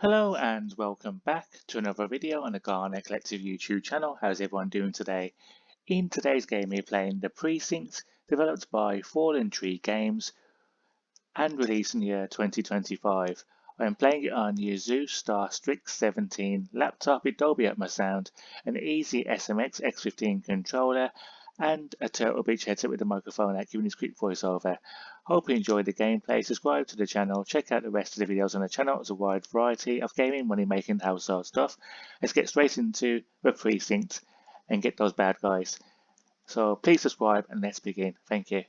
Hello and welcome back to another video on the Garnet Collective YouTube channel. How's everyone doing today? In today's game we're playing the Precinct, developed by Fallen Tree Games and released in the year 2025. I am playing it on the Asus Star Strix 17 laptop with Dolby Atmos sound, an easy SMX X15 controller and a Turtle Beach headset with a microphone that giving this quick voiceover. Hope you enjoyed the gameplay, subscribe to the channel, check out the rest of the videos on the channel. There's a wide variety of gaming, money making, household stuff. Let's get straight into the Precinct and get those bad guys. So please subscribe and let's begin. Thank you.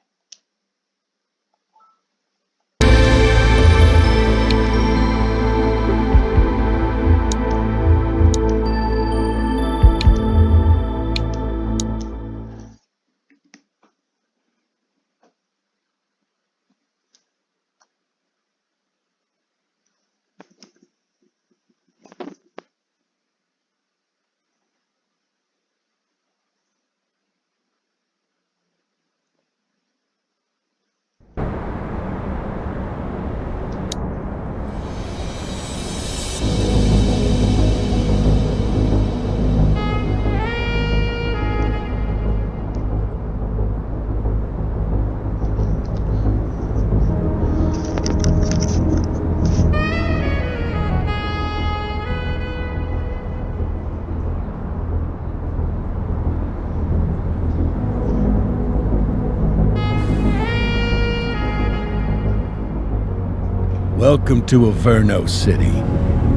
Welcome to Averno City.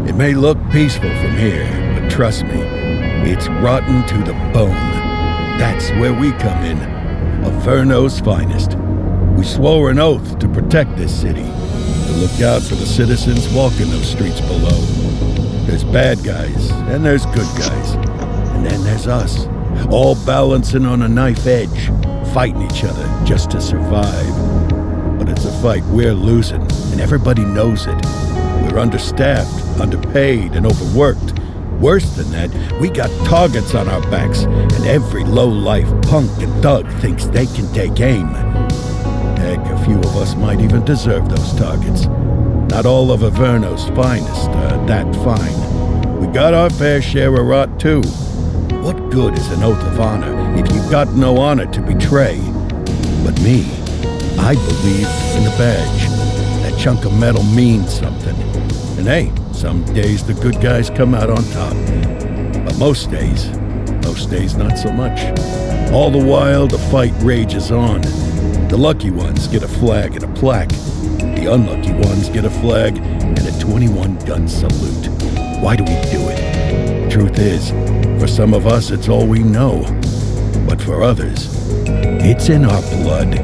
It may look peaceful from here, but trust me, it's rotten to the bone. That's where we come in. Averno's finest. We swore an oath to protect this city, to look out for the citizens walking those streets below. There's bad guys, and there's good guys. And then there's us, all balancing on a knife edge, fighting each other just to survive. But it's a fight we're losing, and everybody knows it. We're understaffed, underpaid, and overworked. Worse than that, we got targets on our backs, and every low-life punk and thug thinks they can take aim. Heck, a few of us might even deserve those targets. Not all of Averno's finest are that fine. We got our fair share of rot, too. What good is an oath of honor if you've got no honor to betray? But me, I believe in the badge. That chunk of metal means something. And hey, some days the good guys come out on top. But most days not so much. All the while, the fight rages on. The lucky ones get a flag and a plaque. The unlucky ones get a flag and a 21-gun salute. Why do we do it? Truth is, for some of us, it's all we know. But for others, it's in our blood.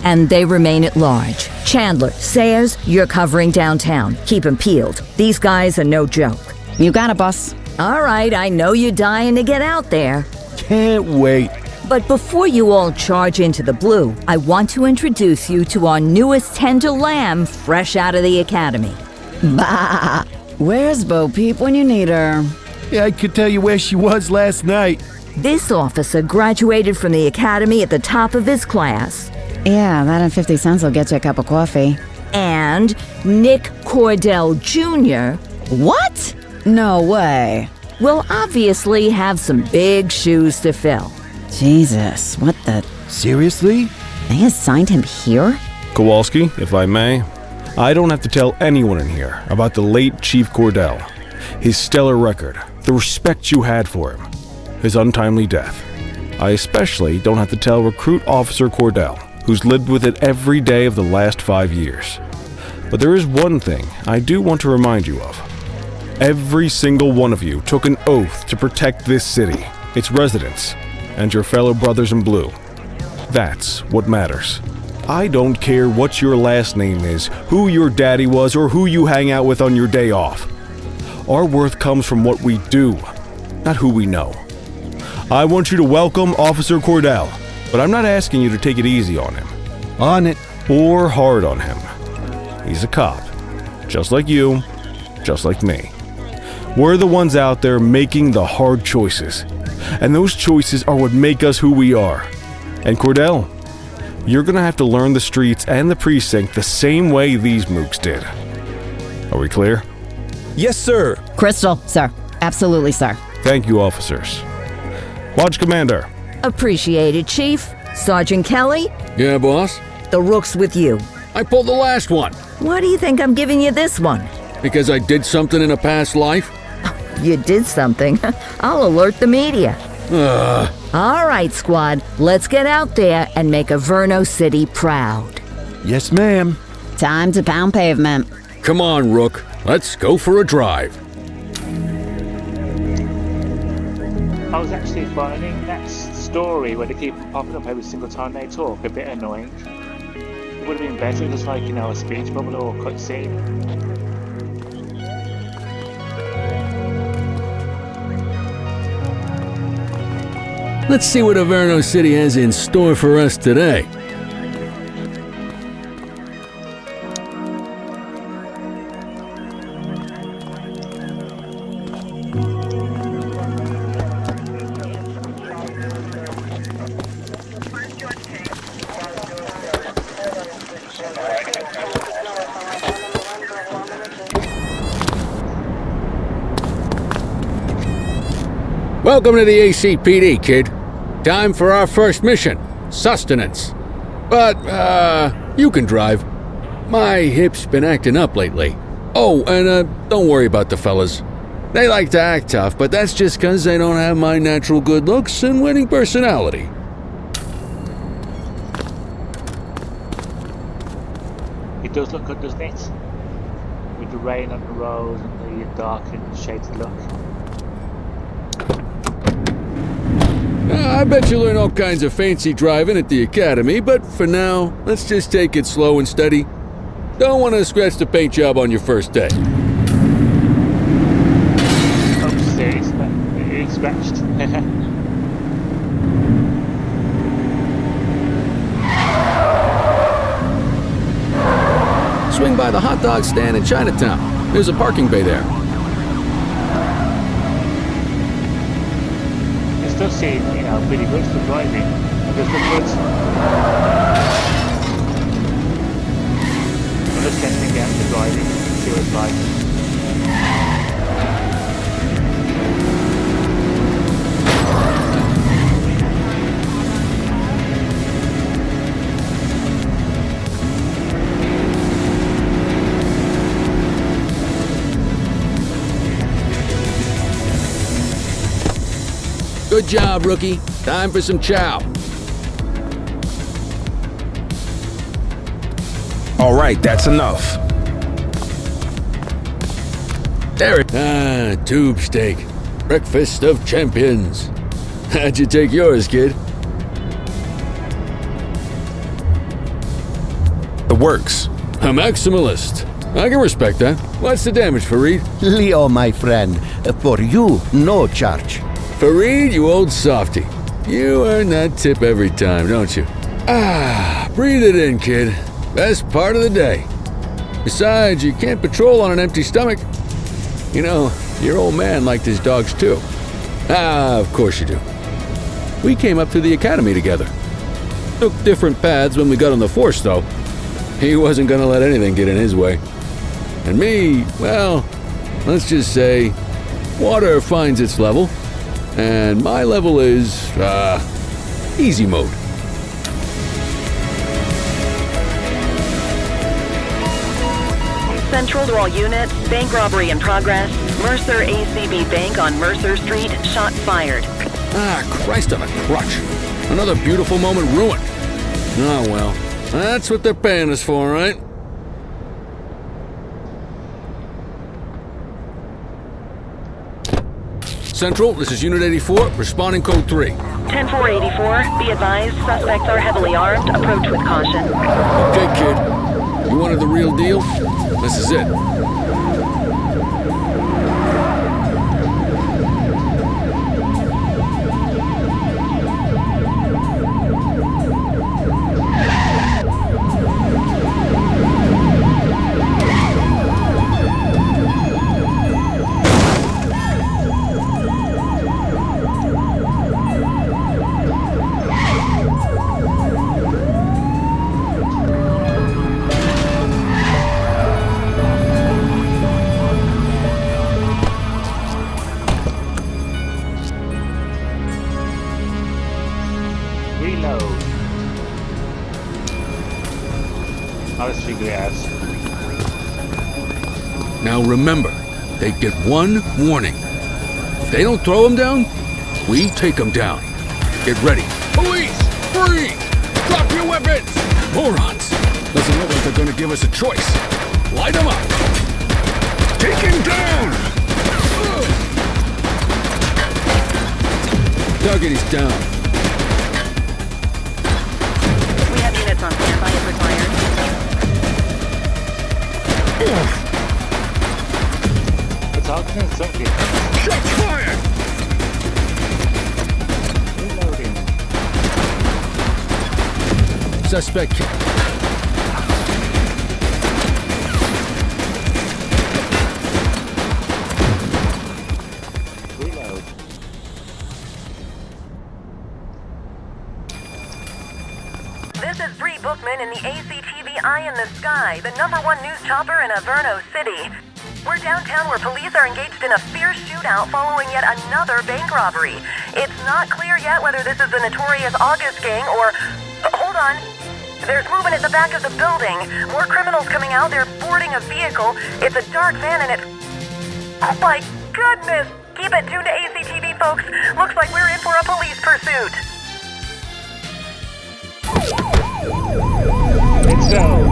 And they remain at large. Chandler, Sayers, you're covering downtown. Keep 'em peeled. These guys are no joke. You got it, boss. All right, I know you're dying to get out there. Can't wait. But before you all charge into the blue, I want to introduce you to our newest tender lamb fresh out of the academy. Bah! Where's Bo Peep when you need her? Yeah, I could tell you where she was last night. This officer graduated from the academy at the top of his class. Yeah, that and 50 cents will get you a cup of coffee. And Nick Cordell Jr. What? No way. will obviously have some big shoes to fill. Jesus, what the... Seriously? They assigned him here? Kowalski, if I may, I don't have to tell anyone in here about the late Chief Cordell, his stellar record, the respect you had for him, his untimely death. I especially don't have to tell Recruit Officer Cordell, who's lived with it every day of the last 5 years. But there is one thing I do want to remind you of. Every single one of you took an oath to protect this city, its residents, and your fellow brothers in blue. That's what matters. I don't care what your last name is, who your daddy was, or who you hang out with on your day off. Our worth comes from what we do, not who we know. I want you to welcome Officer Cordell, but I'm not asking you to take it easy on him. On it. Or hard on him. He's a cop, just like you, just like me. We're the ones out there making the hard choices. And those choices are what make us who we are. And Cordell, you're gonna have to learn the streets and the precinct the same way these mooks did. Are we clear? Yes, sir. Crystal, sir. Absolutely, sir. Thank you, officers. Lodge Commander. Appreciated, Chief. Sergeant Kelly, Yeah, boss? the rook's with you. I pulled the last one Why do you think I'm giving you this one? because I did something in a past life. You did something. I'll alert the media. All right, squad. Let's get out there and make Averno City proud. Yes, ma'am. Time to pound pavement. Come on, Rook. Let's go for a drive. I was actually finding that story where they keep popping up every single time they talk a bit annoying. It would have been better if it was like, you know, a speech bubble or a cutscene. Let's see what Averno City has in store for us today. Welcome to the ACPD, kid. Time for our first mission, sustenance. But, you can drive. My hip's been acting up lately. Oh, and, don't worry about the fellas. They like to act tough, but that's just 'cause they don't have my natural good looks and winning personality. It does look good, doesn't it? With the rain on the road and the dark and shaded look. I bet you learn all kinds of fancy driving at the academy, but for now, let's just take it slow and steady. Don't want to scratch the paint job on your first day. Oops, it's scratched. Swing by the hot dog stand in Chinatown. There's a parking bay there. It does seem, you know, pretty good for driving. It does look good. I'm just testing out the driving, see what it's like. Good job, rookie. Time for some chow. All right, that's enough. There it. Tube steak. Breakfast of champions. How'd you take yours, kid? The works. A maximalist. I can respect that. What's the damage, Fareed? Leo, my friend, for you, no charge. Fareed, you old softy. You earn that tip every time, don't you? Breathe it in, kid. Best part of the day. Besides, you can't patrol on an empty stomach. You know, your old man liked his dogs too. Of course you do. We came up through the academy together. Took different paths when we got on the force, though. He wasn't gonna let anything get in his way. And me, well, let's just say, water finds its level. And my level is, easy mode. Central to all units, bank robbery in progress. Mercer ACB Bank on Mercer Street, shots fired. Christ on a crutch. Another beautiful moment ruined. Oh well, that's what they're paying us for, right? Central, this is Unit 84, responding code 3. 10-484, be advised, suspects are heavily armed. Approach with caution. Okay, kid. You wanted the real deal? This is it. do it as. Now remember, they get one warning. If they don't throw them down, we take them down. Get ready. Police! Freeze! Drop your weapons! Morons! Doesn't look like they're gonna give us a choice. Light them up! Take him down! Target is down. We have units on standby if required. The target is something. Shots fired! Reloading. Suspect killed. Reload. This is Bree Bookman in the ACTV Eye in the Sky, the #1 news chopper in Averno City. We're downtown where police are engaged in a fierce shootout following yet another bank robbery. It's not clear yet whether this is the notorious August gang or... hold on. There's movement at the back of the building. More criminals coming out. They're boarding a vehicle. It's a dark van and it's... oh my goodness! Keep it tuned to ACTV, folks. Looks like we're in for a police pursuit. Let's go.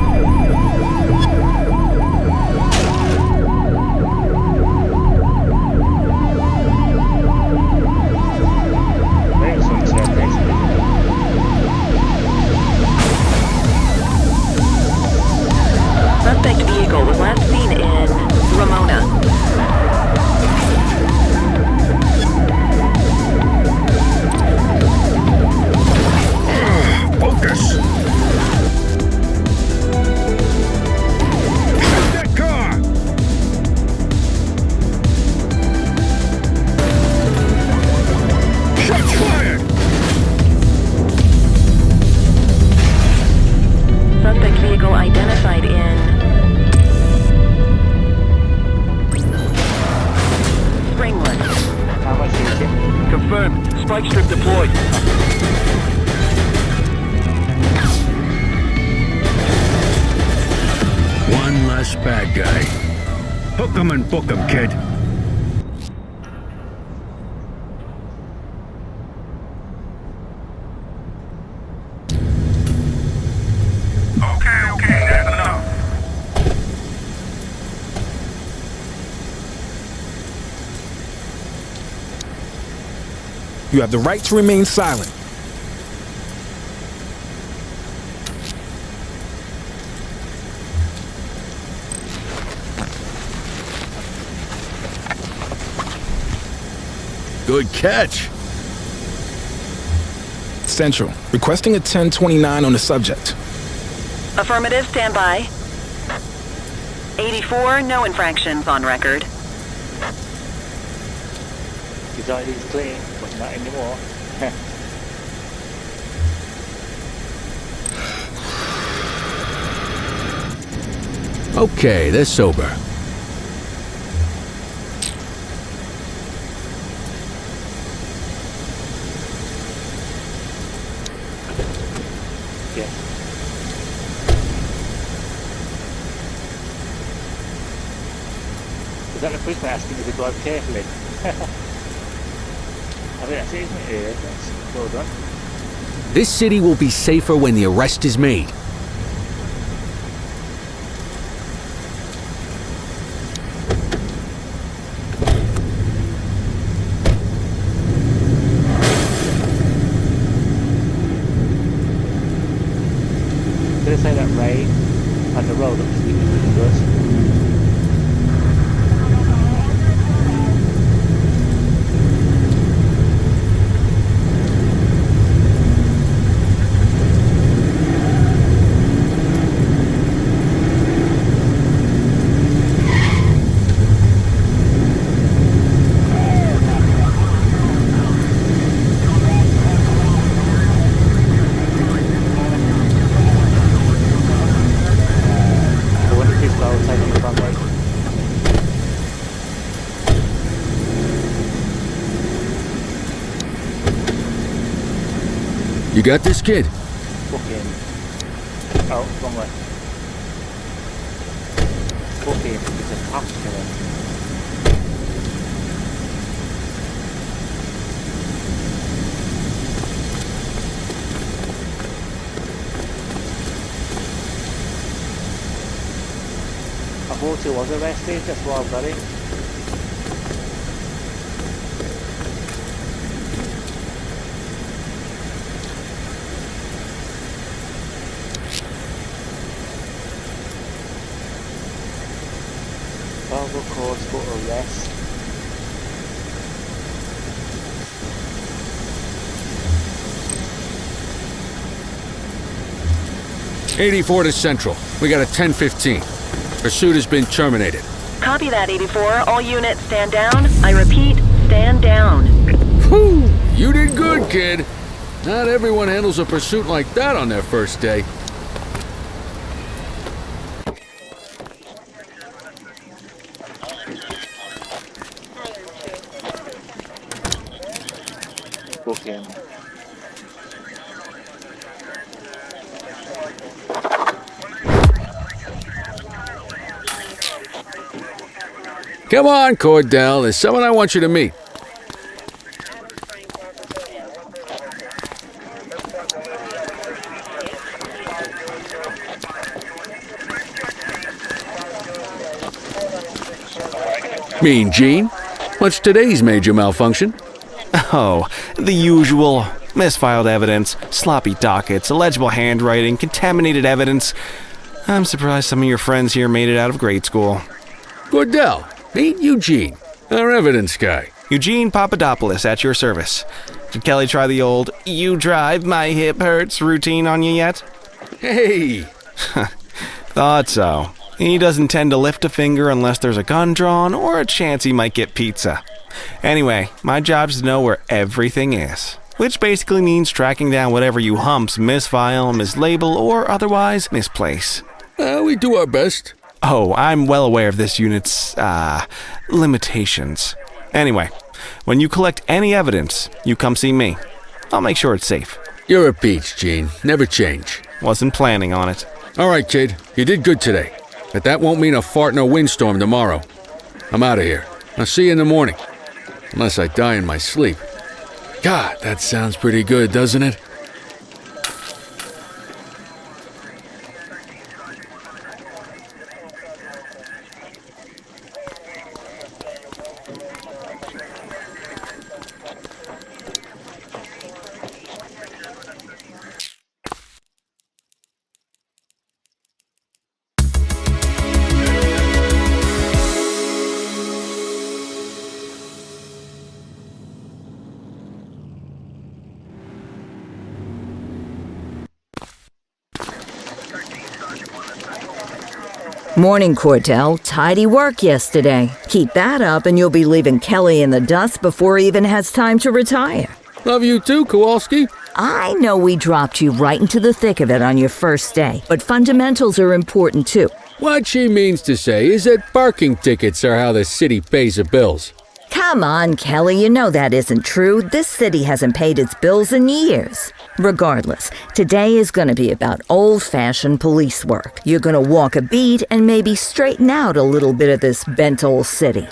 Suspect vehicle was last seen in Ramona. Focus! Shoot that car! Shots fired! Suspect vehicle identified in Springwood. How much is it? Confirmed. Spike strip deployed. One less bad guy. Hook 'em and book 'em, kid. Okay, that's enough. You have the right to remain silent. Good catch. Central, requesting a 1029 on the subject. Affirmative, standby. 84, no infractions on record. His ID's clean, but not anymore. Okay, they're sober. Yeah. Is that the policeman asking me to drive carefully? I think that's it, isn't it? Yeah, that's well done. This city will be safer when the arrest is made. Did I say that rain and the road looks really good? You got this, kid? Fucking... oh, wrong way. Book him. He's a cop killer. I thought he was arrested, that's why I've got him. Probable cause for arrest. '84 to Central. We got a 10:15. Pursuit has been terminated. Copy that, 84. All units stand down. I repeat, stand down. Whew! You did good, kid. Not everyone handles a pursuit like that on their first day. Book him. Come on, Cordell. There's someone I want you to meet. Mean Gene? What's today's major malfunction? Oh, the usual. Misfiled evidence, sloppy dockets, illegible handwriting, contaminated evidence. I'm surprised some of your friends here made it out of grade school. Cordell, meet Eugene, our evidence guy. Eugene Papadopoulos at your service. Did Kelly try the old "you drive, my hip hurts" routine on you yet? Hey! Thought so. He doesn't tend to lift a finger unless there's a gun drawn or a chance he might get pizza. Anyway, my job's to know where everything is, which basically means tracking down whatever you humps misfile, mislabel, or otherwise misplace. We do our best. Oh, I'm well aware of this unit's, limitations. Anyway, when you collect any evidence, you come see me. I'll make sure it's safe. You're a peach, Gene. Never change. Wasn't planning on it. All right, kid. You did good today. But that won't mean a fart in a windstorm tomorrow. I'm out of here. I'll see you in the morning. Unless I die in my sleep. God, that sounds pretty good, doesn't it? Morning, Cordell. Tidy work yesterday. Keep that up and you'll be leaving Kelly in the dust before he even has time to retire. Love you too, Kowalski. I know we dropped you right into the thick of it on your first day, but fundamentals are important too. What she means to say is that parking tickets are how the city pays the bills. Come on, Kelly, you know that isn't true. This city hasn't paid its bills in years. Regardless, today is going to be about old-fashioned police work. You're going to walk a beat and maybe straighten out a little bit of this bent old city.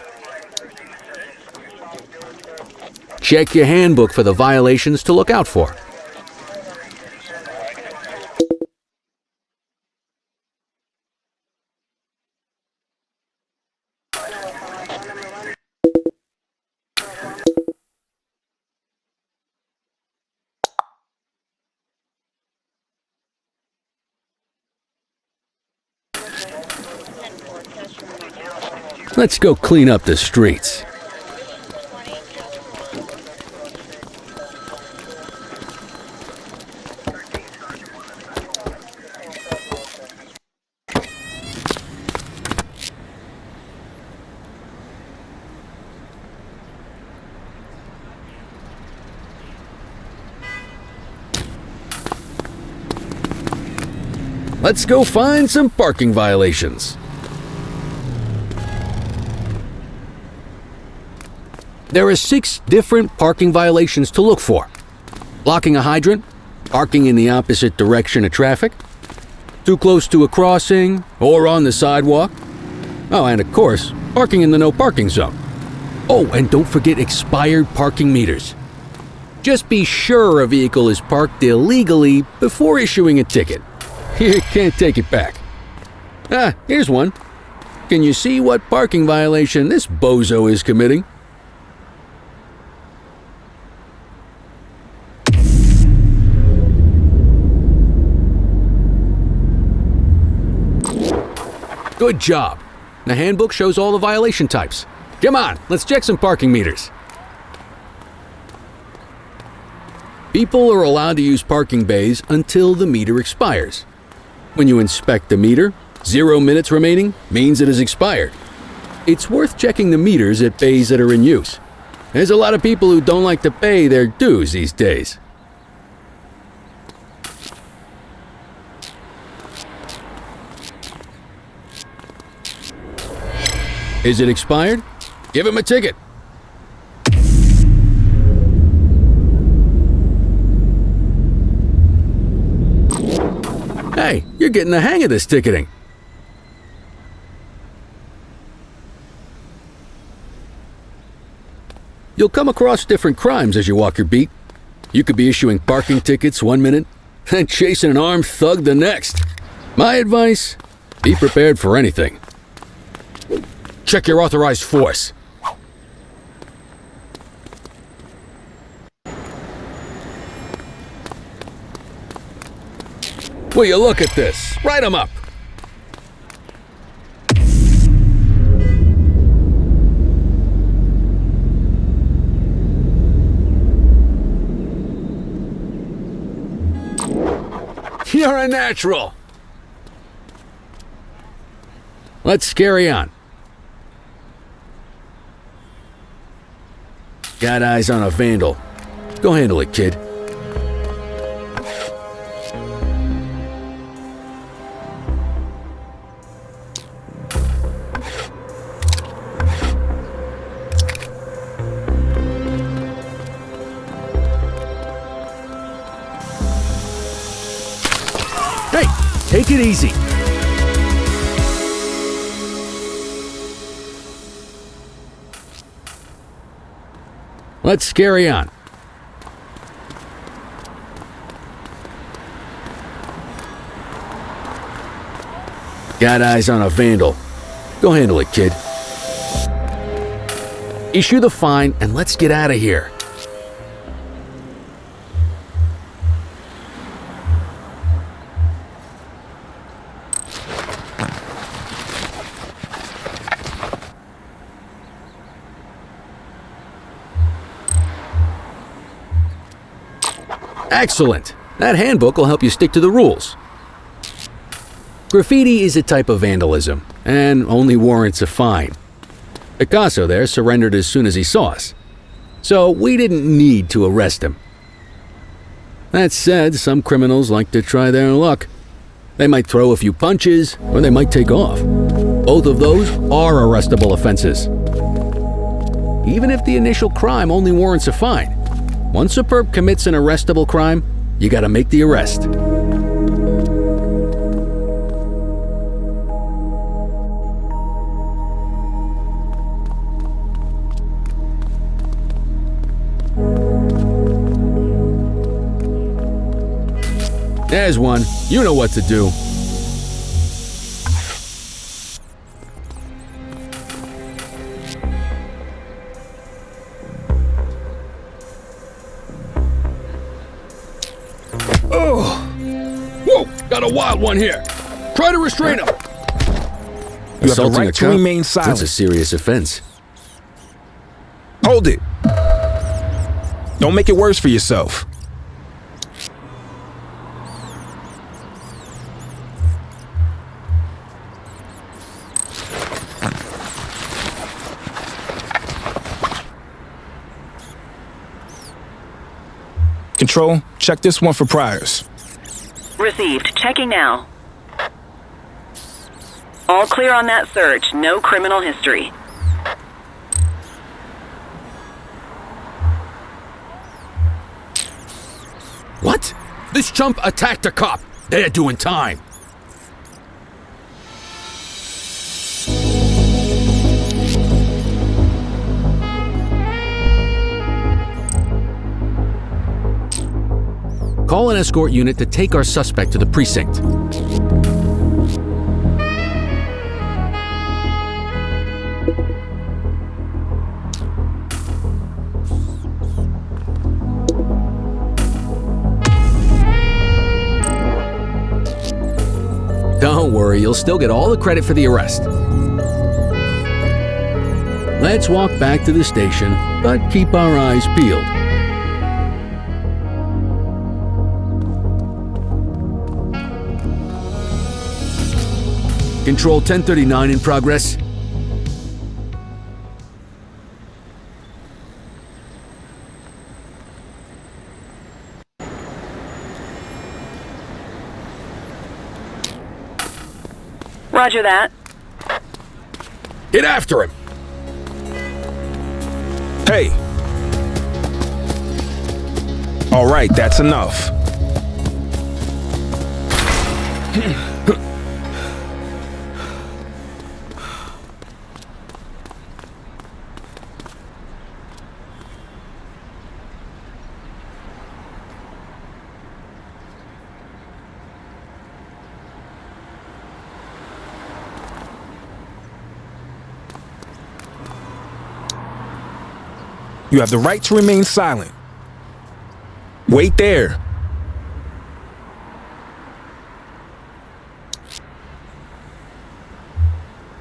Check your handbook for the violations to look out for. Let's go clean up the streets. Let's go find some parking violations. There are 6 different parking violations to look for. Blocking a hydrant, parking in the opposite direction of traffic, too close to a crossing or on the sidewalk, Oh, and of course, parking in the no parking zone. Oh, and don't forget expired parking meters. Just be sure a vehicle is parked illegally before issuing a ticket. You can't take it back. Ah, here's one. Can you see what parking violation this bozo is committing? Good job. The handbook shows all the violation types. Come on, let's check some parking meters. People are allowed to use parking bays until the meter expires. When you inspect the meter, 0 minutes remaining means it has expired. It's worth checking the meters at bays that are in use. There's a lot of people who don't like to pay their dues these days. Is it expired? Give him a ticket. Hey, you're getting the hang of this ticketing. You'll come across different crimes as you walk your beat. You could be issuing parking tickets 1 minute and chasing an armed thug the next. My advice, be prepared for anything. Check your authorized force. Will you look at this? Write 'em up. You're a natural. Let's carry on. Got eyes on a vandal. Go handle it, kid. Hey, take it easy. Let's carry on. Got eyes on a vandal. Go handle it, kid. Issue the fine and let's get out of here. Excellent! That handbook will help you stick to the rules. Graffiti is a type of vandalism, and only warrants a fine. Picasso there surrendered as soon as he saw us, so we didn't need to arrest him. That said, some criminals like to try their luck. They might throw a few punches, or they might take off. Both of those are arrestable offenses. Even if the initial crime only warrants a fine, once a perp commits an arrestable crime, you gotta make the arrest. There's one. You know what to do. Got a wild one here. Try to restrain him. You have the right to remain silent. That's a serious offense. Hold it. Don't make it worse for yourself. Control, check this one for priors. Received. Checking now. All clear on that search. No criminal history. What? This chump attacked a cop. They're doing time. Call an escort unit to take our suspect to the precinct. Don't worry, you'll still get all the credit for the arrest. Let's walk back to the station, but keep our eyes peeled. Control 1039 in progress. Roger that. Get after him! Hey! All right, that's enough. You have the right to remain silent. Wait there.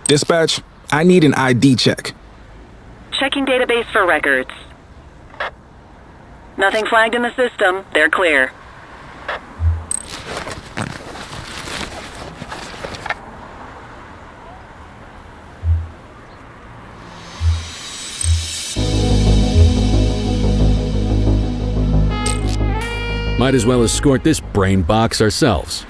Dispatch, I need an ID check. Checking database for records. Nothing flagged in the system. They're clear. Might as well escort this brain box ourselves.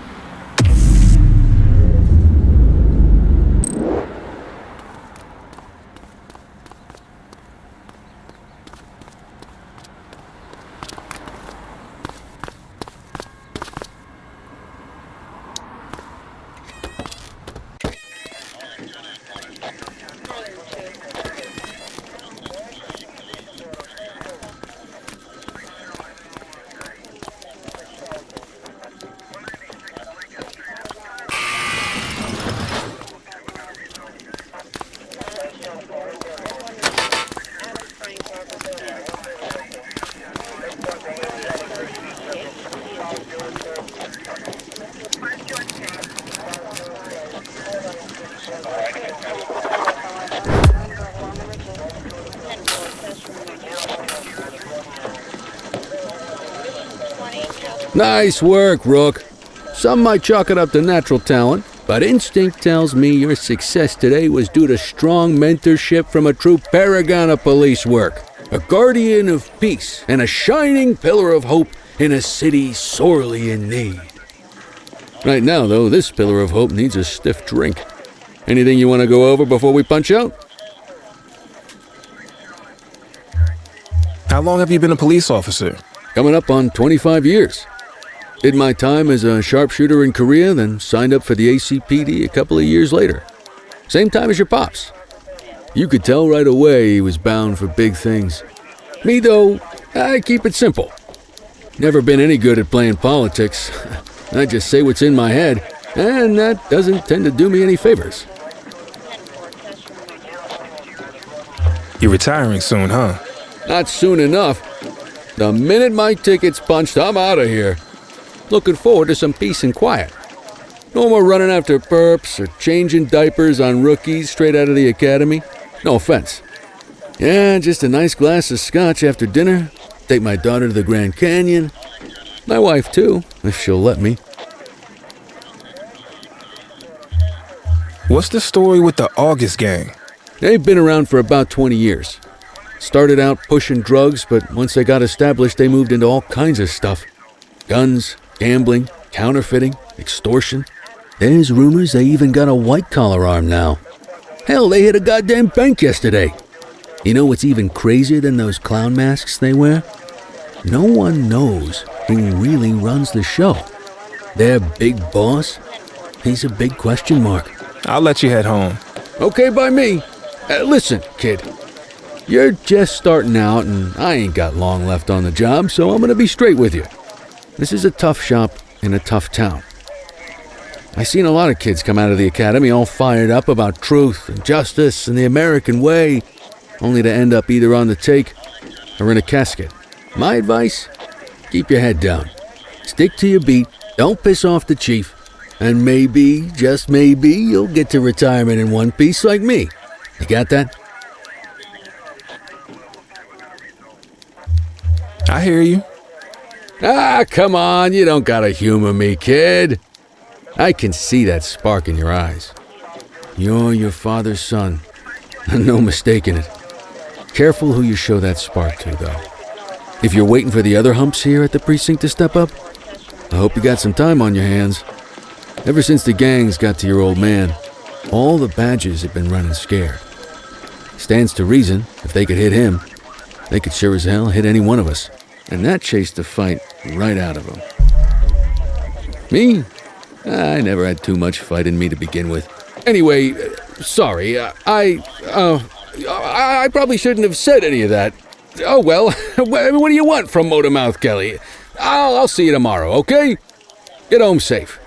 Nice work, Rook. Some might chalk it up to natural talent, but instinct tells me your success today was due to strong mentorship from a true paragon of police work, a guardian of peace, and a shining pillar of hope in a city sorely in need. Right now, though, this pillar of hope needs a stiff drink. Anything you want to go over before we punch out? How long have you been a police officer? Coming up on 25 years. Did my time as a sharpshooter in Korea, then signed up for the ACPD a couple of years later. Same time as your pops. You could tell right away he was bound for big things. Me, though, I keep it simple. Never been any good at playing politics. I just say what's in my head, and that doesn't tend to do me any favors. You're retiring soon, huh? Not soon enough. The minute my ticket's punched, I'm out of here. Looking forward to some peace and quiet. No more running after perps or changing diapers on rookies straight out of the academy. No offense. Yeah, just a nice glass of scotch after dinner. Take my daughter to the Grand Canyon. My wife, too, if she'll let me. What's the story with the August gang? They've been around for about 20 years. Started out pushing drugs, but once they got established, they moved into all kinds of stuff. Guns, gambling, counterfeiting, extortion. There's rumors they even got a white-collar arm now. Hell, they hit a goddamn bank yesterday. You know what's even crazier than those clown masks they wear? No one knows who really runs the show. Their big boss? He's a big question mark. I'll let you head home. Okay by me. Listen, kid. You're just starting out, and I ain't got long left on the job, so I'm gonna be straight with you. This is a tough shop in a tough town. I seen a lot of kids come out of the academy all fired up about truth and justice and the American way, only to end up either on the take or in a casket. My advice? Keep your head down. Stick to your beat, don't piss off the chief, and maybe, just maybe, you'll get to retirement in one piece like me. You got that? I hear you. Ah, come on, you don't gotta humor me, kid. I can see that spark in your eyes. You're your father's son, no mistaking it. Careful who you show that spark to, though. If you're waiting for the other humps here at the precinct to step up, I hope you got some time on your hands. Ever since the gangs got to your old man, all the badges have been running scared. Stands to reason, if they could hit him, they could sure as hell hit any one of us. And that chased the fight right out of him. Me? I never had too much fight in me to begin with. Anyway, sorry, I probably shouldn't have said any of that. Oh well, what do you want from Motormouth Kelly? I'll see you tomorrow, okay? Get home safe.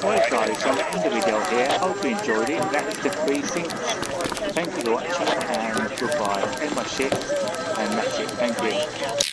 Right guys, so I'm ending the video here. Hope you enjoyed it. That's the Precinct. Thank you for watching and goodbye. End my shift and that's it. Thank you.